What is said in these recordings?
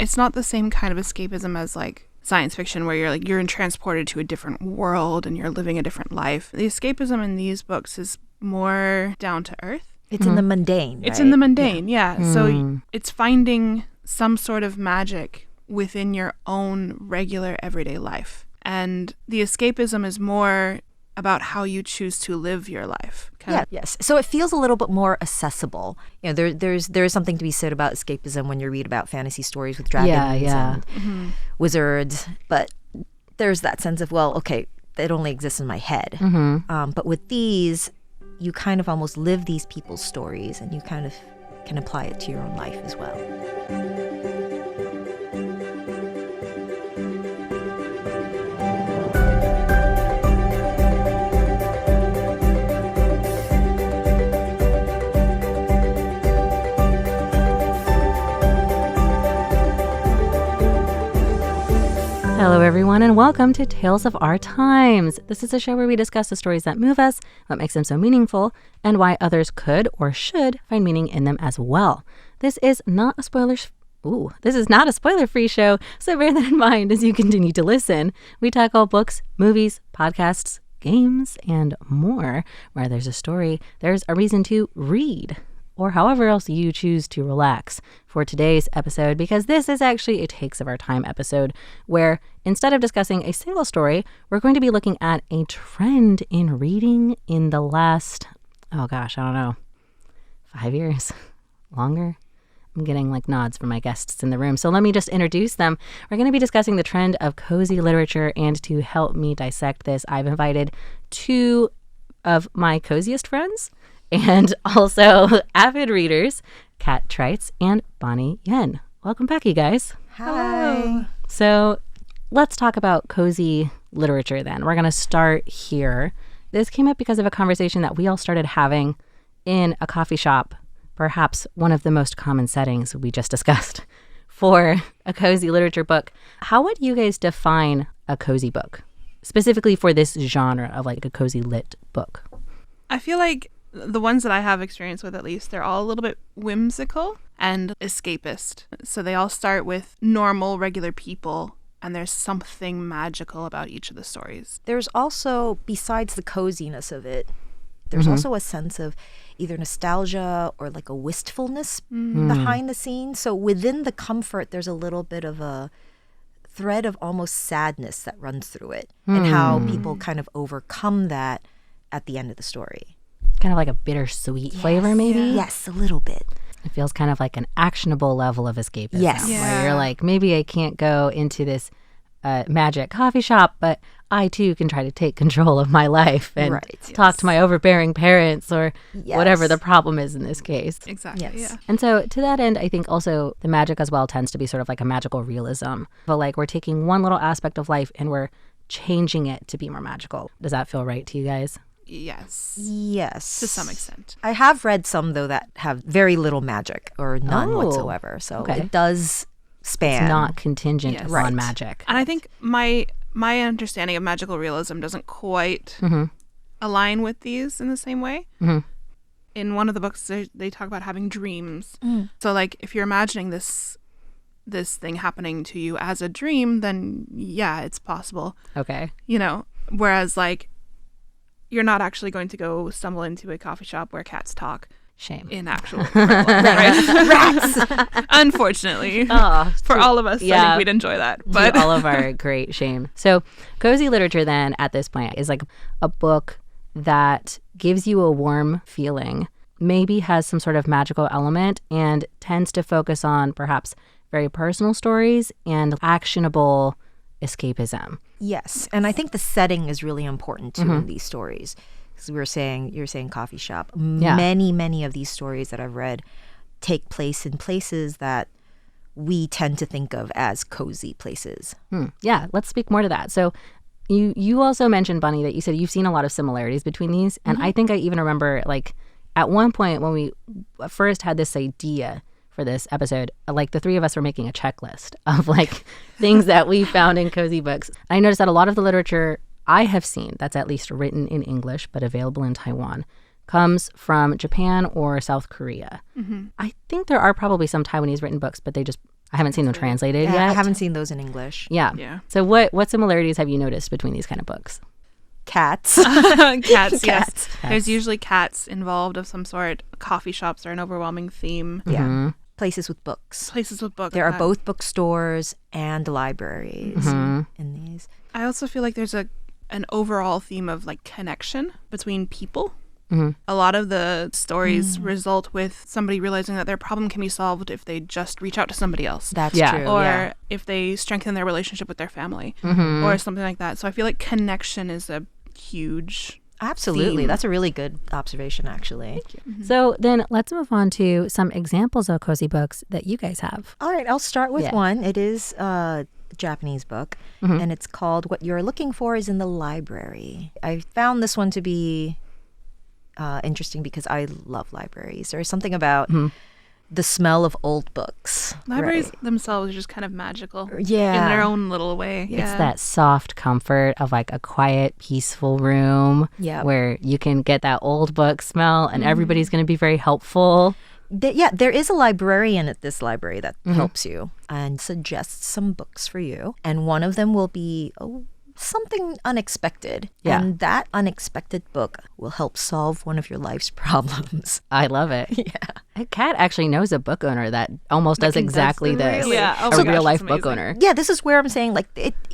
it's not the same kind of escapism as like science fiction where you're transported to a different world and you're living a different life. The escapism in these books is more down to earth. It's in the mundane, right? It's in the mundane, yeah. So it's finding some sort of magic within your own regular everyday life. And the escapism is more about how you choose to live your life. Yes. So it feels a little bit more accessible. You know, there's something to be said about escapism when you read about fantasy stories with dragons and wizards. But there's that sense of, well, okay, it only exists in my head. But with these, you kind of almost live these people's stories and you kind of can apply it to your own life as well. Hello, everyone, and welcome to Tales of Our Times. This is a show where we discuss the stories that move us, what makes them so meaningful, and why others could or should find meaning in them as well. This is not a spoiler-free show, so bear that in mind as you continue to listen. We tackle books, movies, podcasts, games, and more. Where there's a story, there's a reason to read, or however else you choose to relax for today's episode, because this is actually a Takes of Our Time episode where instead of discussing a single story, we're going to be looking at a trend in reading in the last, 5 years? Longer? I'm getting like nods from my guests in the room. So let me just introduce them. We're going to be discussing the trend of cozy literature, and to help me dissect this, I've invited two of my coziest friends and also avid readers, Kat Trites and Bonnie Yuen. Welcome back, you guys. Hi. So let's talk about cozy literature then. We're going to start here. This came up because of a conversation that we all started having in a coffee shop, perhaps one of the most common settings we just discussed for a cozy literature book. How would you guys define a cozy book, specifically for this genre of like a cozy lit book? I feel like the ones that I have experience with, at least, they're all a little bit whimsical and escapist. So they all start with normal, regular people, and there's something magical about each of the stories. There's also, besides the coziness of it, there's also a sense of either nostalgia or like a wistfulness behind the scenes. So within the comfort, there's a little bit of a thread of almost sadness that runs through it, and how people kind of overcome that at the end of the story. Kind of like a bittersweet flavor, maybe? Yeah. Yes, a little bit. It feels kind of like an actionable level of escapism. Yes. Where you're like, maybe I can't go into this magic coffee shop, but I too can try to take control of my life and talk to my overbearing parents or whatever the problem is in this case. Exactly, yeah. And so to that end, I think also the magic as well tends to be sort of like a magical realism. But like we're taking one little aspect of life and we're changing it to be more magical. Does that feel right to you guys? Yes. Yes. To some extent. I have read some, though, that have very little magic or none whatsoever. So it does span. It's not contingent on magic. And I think my understanding of magical realism doesn't quite align with these in the same way. In one of the books, they talk about having dreams. So, like, if you're imagining this thing happening to you as a dream, then, yeah, it's possible. Okay. You know, whereas, like, you're not actually going to go stumble into a coffee shop where cats talk. Shame. In actual rats. Unfortunately. For all of us, I think we'd enjoy that. But all of our great shame. So cozy literature then at this point is like a book that gives you a warm feeling, maybe has some sort of magical element, and tends to focus on perhaps very personal stories and actionable escapism. Yes, and I think the setting is really important too in these stories. Because you're saying coffee shop. Many of these stories that I've read take place in places that we tend to think of as cozy places. Yeah, let's speak more to that. So you also mentioned, Bunny, that you said you've seen a lot of similarities between these. And I think I even remember, like, at one point when we first had this idea for this episode, like the three of us were making a checklist of like things that we found in cozy books. I noticed that a lot of the literature I have seen that's at least written in English but available in Taiwan comes from Japan or South Korea. I think there are probably some Taiwanese written books, but they just I haven't seen them translated yet. I haven't seen those in English. Yeah. So what similarities have you noticed between these kind of books? Cats. Cats, yes. There's usually cats involved of some sort. Coffee shops are an overwhelming theme. Yeah. Places with books. There are both bookstores and libraries in these. I also feel like there's an overall theme of like connection between people. A lot of the stories result with somebody realizing that their problem can be solved if they just reach out to somebody else. That's true. Or if they strengthen their relationship with their family or something like that. So I feel like connection is a huge Absolutely. theme. That's a really good observation, actually. Thank you. So then let's move on to some examples of cozy books that you guys have. All right, I'll start with one. It is a Japanese book, and it's called What You're Looking For Is in the Library. I found this one to be interesting because I love libraries. There's something about the smell of old books. Libraries themselves are just kind of magical in Yeah. their own little way. It's that soft comfort of like a quiet, peaceful room where you can get that old book smell and everybody's going to be very helpful. There is a librarian at this library that helps you and suggests some books for you. And one of them will be something unexpected. Yeah. And that unexpected book will help solve one of your life's problems. I love it. A cat actually knows a book owner that almost does exactly this. Really? Yeah. Oh a my gosh, real life that's book amazing. owner. Yeah, this is where I'm saying, like,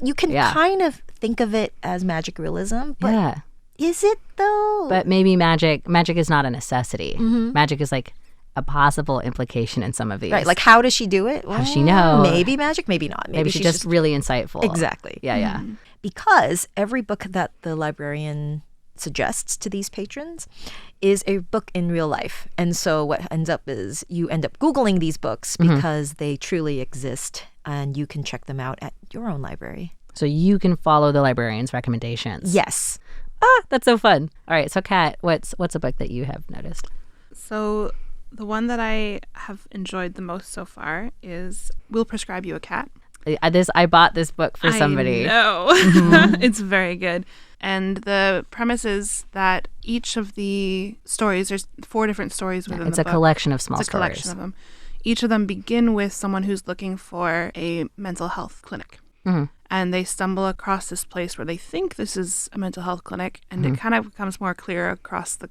you can kind of think of it as magic realism, but is it though? But maybe magic is not a necessity. Magic is like a possible implication in some of these. Right, like how does she do it? How does she know? Maybe magic, maybe not. Maybe she's just really insightful. Exactly. Yeah. Because every book that the librarian suggests to these patrons is a book in real life. And so what ends up is you end up Googling these books because they truly exist and you can check them out at your own library. So you can follow the librarian's recommendations. Yes. That's so fun. All right, so Kat, what's a book that you have noticed? So the one that I have enjoyed the most so far is We'll Prescribe You a Cat. I bought this book for somebody. I know. It's very good. And the premise is that each of the stories, there's 4 different stories within the book. It's a collection of small stories. It's a collection of them. Each of them begin with someone who's looking for a mental health clinic. And they stumble across this place where they think this is a mental health clinic, and it kind of becomes more clear across the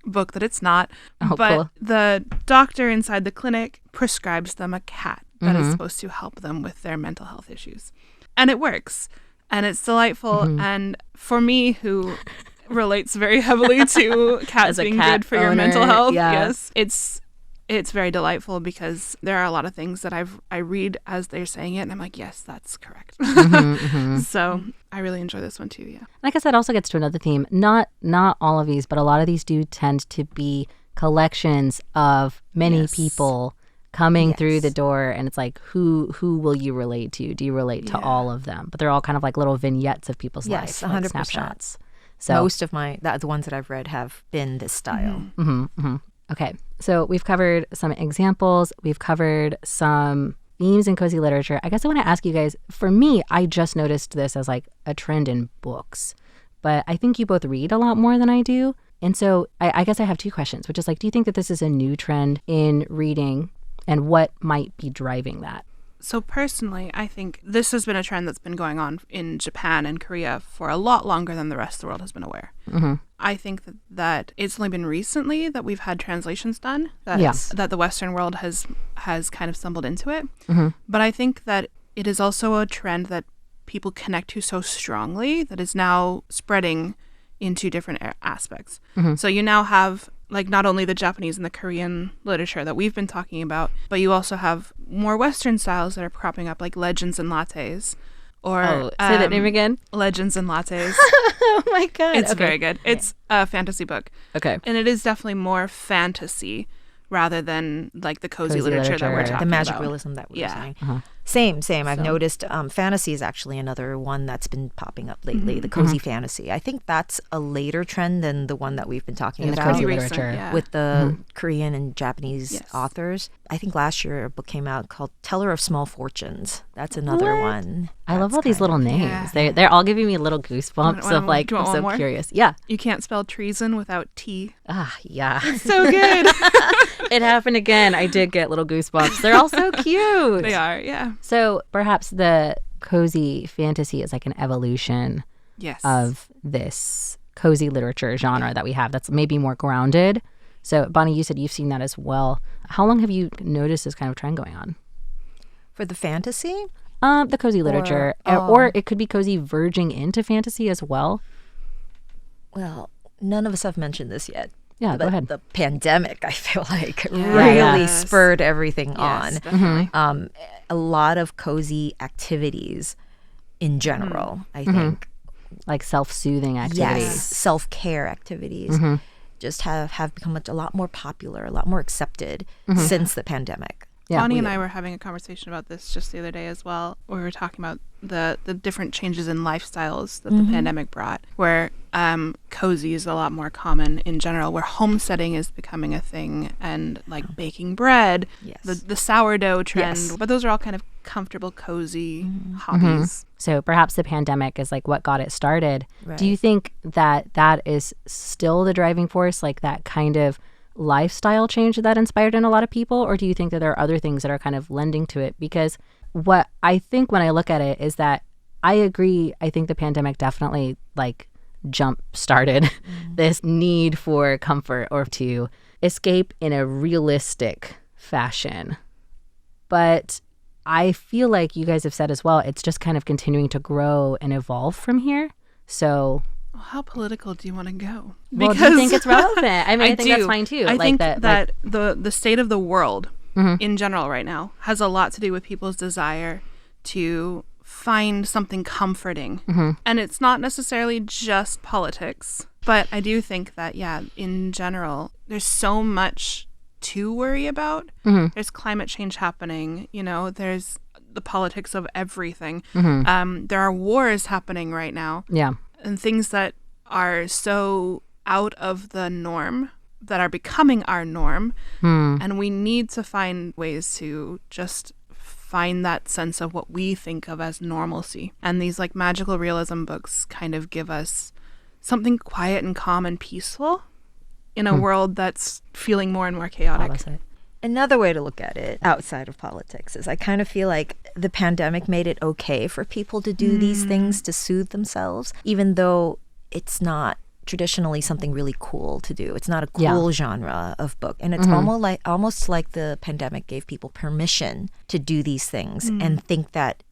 book that it's not. But the doctor inside the clinic prescribes them a cat that is supposed to help them with their mental health issues. And it works. And it's delightful. And for me, who relates very heavily to cats being good for your mental health, yes, it's very delightful because there are a lot of things that I read as they're saying it, and I'm like, yes, that's correct. So I really enjoy this one too. Yeah. I guess that also gets to another theme. Not all of these, but a lot of these do tend to be collections of many people coming through the door, and it's like, who will you relate to? Do you relate to all of them? But they're all kind of like little vignettes of people's life, 100%. like snapshots. So most of the ones that I've read have been this style. Okay, so we've covered some examples. We've covered some themes in cozy literature. I guess I want to ask you guys, for me, I just noticed this as like a trend in books, but I think you both read a lot more than I do. And so I guess I have 2 questions, which is like, do you think that this is a new trend in reading, and what might be driving that? So personally, I think this has been a trend that's been going on in Japan and Korea for a lot longer than the rest of the world has been aware. I think that it's only been recently that we've had translations done, that the Western world has kind of stumbled into it. But I think that it is also a trend that people connect to so strongly that is now spreading into different aspects. So you now have like not only the Japanese and the Korean literature that we've been talking about, but you also have more Western styles that are cropping up, like legends and lattes. Or say that name again. Legends and Lattes. Oh my god. It's very good. It's a fantasy book. Okay. And it is definitely more fantasy rather than like the cozy literature that we're talking about. The magic realism that we were saying. Same. I've noticed fantasy is actually another one that's been popping up lately, the cozy fantasy. I think that's a later trend than the one that we've been talking about. The cozy literature. Yeah. With the Korean and Japanese authors. I think last year a book came out called Teller of Small Fortunes. That's another one. I love all these little names. Yeah. They're all giving me little goosebumps of like, I'm so curious. Yeah. You can't spell treason without T. Yeah. So good. It happened again. I did get little goosebumps. They're all so cute. They are, yeah. So perhaps the cozy fantasy is like an evolution of this cozy literature genre that we have that's maybe more grounded. So, Bonnie, you said you've seen that as well. How long have you noticed this kind of trend going on? For the fantasy? The cozy literature. Or it could be cozy verging into fantasy as well. Well, none of us have mentioned this yet. Yeah, go ahead. The pandemic, I feel like, really spurred everything on. Definitely. A lot of cozy activities in general, I think. Like self-soothing activities. Yes, self-care activities. Just have become a lot more popular, a lot more accepted since the pandemic. Yeah, Bonnie and I were having a conversation about this just the other day as well. We were talking about the different changes in lifestyles that the pandemic brought, where cozy is a lot more common in general, where homesteading is becoming a thing, and like baking bread, the sourdough trend. But those are all kind of comfortable, cozy hobbies. So perhaps the pandemic is like what got it started. Right. Do you think that is still the driving force, like that kind of lifestyle change that inspired in a lot of people? Or do you think that there are other things that are kind of lending to it? Because what I think when I look at it is that I agree. I think the pandemic definitely like jump started this need for comfort or to escape in a realistic fashion. But I feel like you guys have said as well, it's just kind of continuing to grow and evolve from here. So how political do you want to go? Well, do you think it's relevant? I mean, I think that's fine too. I think that the state of the world in general right now has a lot to do with people's desire to find something comforting. And it's not necessarily just politics. But I do think that, in general, there's so much to worry about. There's climate change happening. There's the politics of everything. There are wars happening right now. Yeah. And things that are so out of the norm that are becoming our norm. And we need to find ways to just find that sense of what we think of as normalcy. And these like magical realism books kind of give us something quiet and calm and peaceful in a world that's feeling more and more chaotic. Another way to look at it outside of politics is I kind of feel like the pandemic made it okay for people to do these things to soothe themselves, even though it's not traditionally something really cool to do. It's not a cool genre of book. And it's almost like the pandemic gave people permission to do these things and think that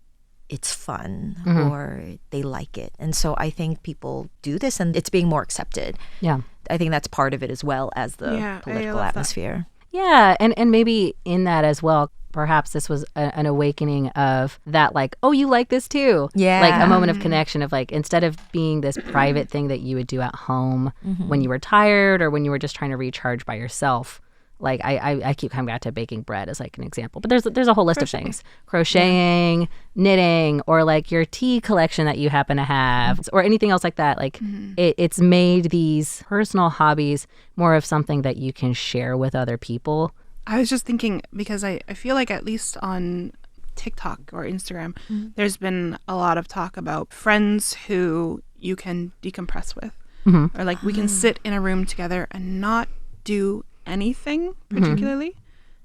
it's fun or they like it. And so I think people do this and it's being more accepted. Yeah. I think that's part of it as well as the political atmosphere. Yeah, and maybe in that as well, perhaps this was an awakening of that, like, oh, you like this too. Yeah. Like a moment of connection of like, instead of being this private thing that you would do at home when you were tired or when you were just trying to recharge by yourself. Like I keep coming back to baking bread as like an example, but there's a whole list of things: crocheting, knitting, or like your tea collection that you happen to have, or anything else like that. Like it's made these personal hobbies more of something that you can share with other people. I was just thinking, because I feel like at least on TikTok or Instagram, there's been a lot of talk about friends who you can decompress with, or like we can sit in a room together and not do anything particularly,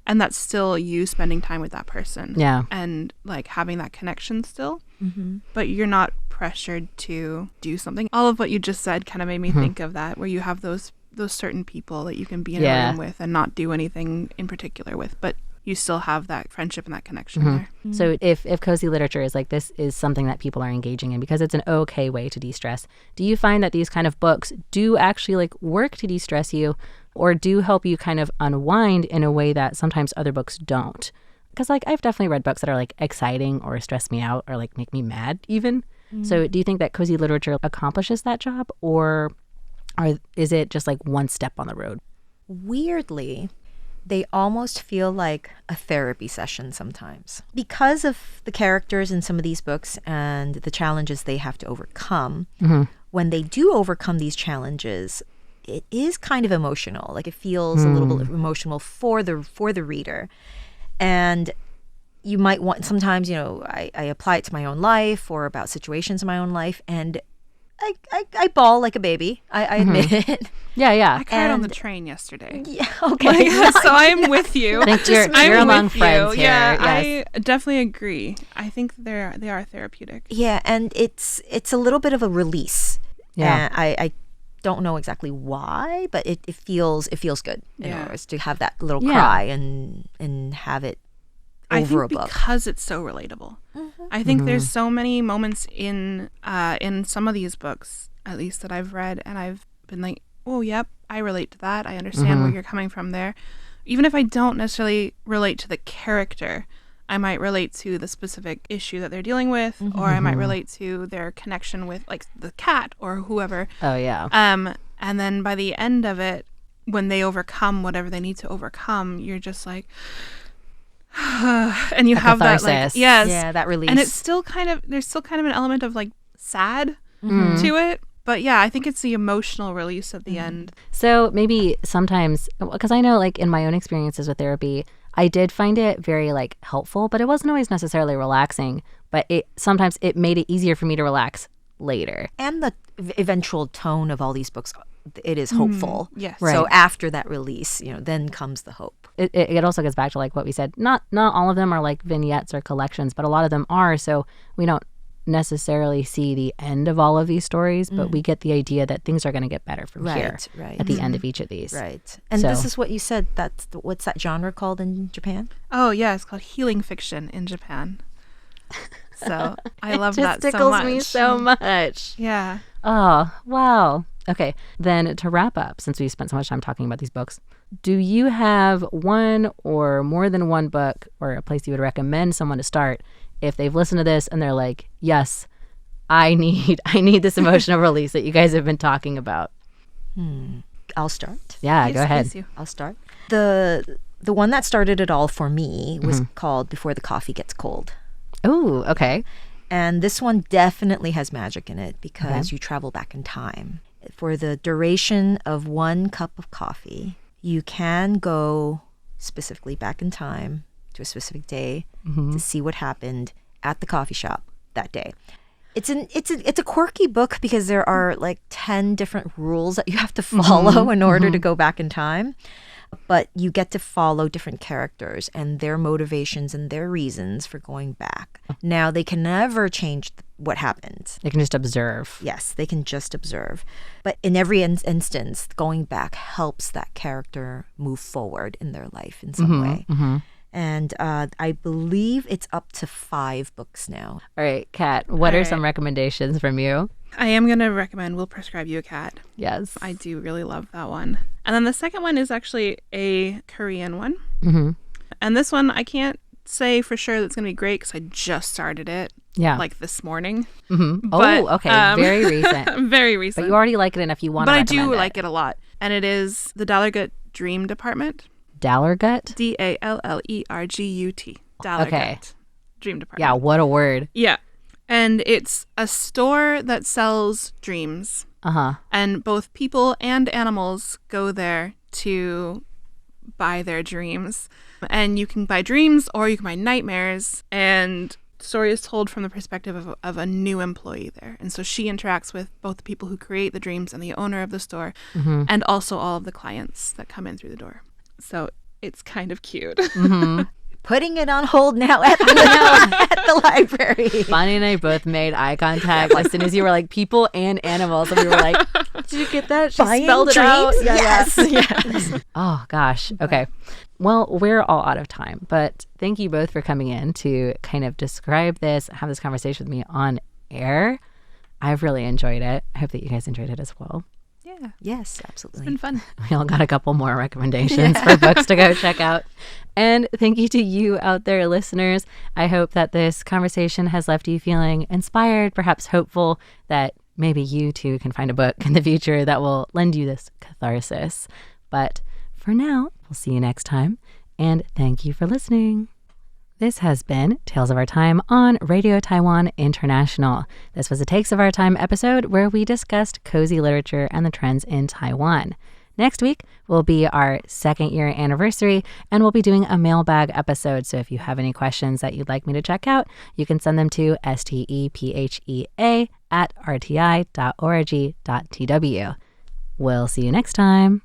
and that's still you spending time with that person and like having that connection still, but you're not pressured to do something. All of what you just said kind of made me think of that, where you have those certain people that you can be in a room with and not do anything in particular with, but you still have that friendship and that connection there. So if cozy literature is like, this is something that people are engaging in because it's an okay way to de-stress, do you find that these kind of books do actually like work to de-stress you, or do help you kind of unwind in a way that sometimes other books don't? Because like I've definitely read books that are like exciting or stress me out or like make me mad even. So do you think that cozy literature accomplishes that job, or is it just like one step on the road? Weirdly, they almost feel like a therapy session sometimes. Because of the characters in some of these books and the challenges they have to overcome, when they do overcome these challenges, it is kind of emotional. Like it feels a little bit emotional for the reader. And you might want, sometimes, I apply it to my own life or about situations in my own life, and I bawl like a baby. I admit it. Yeah. I cried on the train yesterday. Yeah, okay. So I'm with you. I think you're among friends here. Yeah, yes. I definitely agree. I think they are therapeutic. Yeah, and it's a little bit of a release. Yeah. And I don't know exactly why, but it feels good. Is to have that little cry and have it over a book. Because it's so relatable. I think there's so many moments in some of these books, at least that I've read, and I've been like, oh, yep, I relate to that. I understand where you're coming from there. Even if I don't necessarily relate to the character, I might relate to the specific issue that they're dealing with, or I might relate to their connection with, like, the cat or whoever. Oh, yeah. And then by the end of it, when they overcome whatever they need to overcome, you're just like, and you have that, like, that release. And it's still there's still kind of an element of, like, sad to it. But yeah, I think it's the emotional release at the end. So maybe sometimes, because I know, like, in my own experiences with therapy, I did find it very, like, helpful, but it wasn't always necessarily relaxing. But sometimes it made it easier for me to relax later. And the eventual tone of all these books, it is hopeful. Yes. Right. So after that release, then comes the hope. It also goes back to, like, what we said. Not all of them are, like, vignettes or collections, but a lot of them are. So we don't necessarily see the end of all of these stories, but we get the idea that things are going to get better from here at the end of each of these. Right. And this is what you said. What's that genre called in Japan? Oh, yeah. It's called healing fiction in Japan. So I love that so much. It just tickles me so much. Yeah. Oh, wow. Okay. Then to wrap up, since we spent so much time talking about these books, do you have one or more than one book or a place you would recommend someone to start if they've listened to this and they're like, yes, I need this emotional release that you guys have been talking about? I'll start. Yeah, Yes, go ahead. please, you. I'll start. The one that started it all for me was called Before the Coffee Gets Cold. Oh, okay. And this one definitely has magic in it because you travel back in time. For the duration of one cup of coffee, you can go specifically back in time to a specific day to see what happened at the coffee shop that day. It's a quirky book because there are like 10 different rules that you have to follow in order to go back in time. But you get to follow different characters and their motivations and their reasons for going back. Now, they can never change what happened. They can just observe. Yes, they can just observe. But in every instance, going back helps that character move forward in their life in some way. And I believe it's up to 5 books now. All right, Kat, what are some recommendations from you? I am going to recommend We'll Prescribe You a Cat. Yes. I do really love that one. And then the second one is actually a Korean one. And this one, I can't say for sure that's going to be great because I just started it. Yeah. Like this morning. But, okay. Very recent. Very recent. But you already like it enough you want to recommend it. But I do like it a lot. And it is the Dallergut Dream Department. Dallergut? Dallergut. Dallergut Dream Department. Yeah, what a word. Yeah. And it's a store that sells dreams. And both people and animals go there to buy their dreams. And you can buy dreams or you can buy nightmares. And the story is told from the perspective of a new employee there. And so she interacts with both the people who create the dreams and the owner of the store, and also all of the clients that come in through the door. So it's kind of cute. Putting it on hold now at the library. Bonnie and I both made eye contact as soon as you were like people and animals, and we were like, "Did you get that? She Buying spelled it dreams? out." Yes. Yes. Oh gosh. Okay. Well, we're all out of time, but thank you both for coming in to kind of describe this, have this conversation with me on air. I've really enjoyed it. I hope that you guys enjoyed it as well. Yeah. Yes, absolutely. It's been fun. We all got a couple more recommendations for books to go check out. And thank you to you out there, listeners. I hope that this conversation has left you feeling inspired, perhaps hopeful that maybe you too can find a book in the future that will lend you this catharsis. But for now, we'll see you next time. And thank you for listening. This has been Tales of Our Time on Radio Taiwan International. This was a Takes of Our Time episode where we discussed cozy literature and the trends in Taiwan. Next week will be our 2nd year anniversary, and we'll be doing a mailbag episode. So if you have any questions that you'd like me to check out, you can send them to stephea@rti.org.tw. We'll see you next time.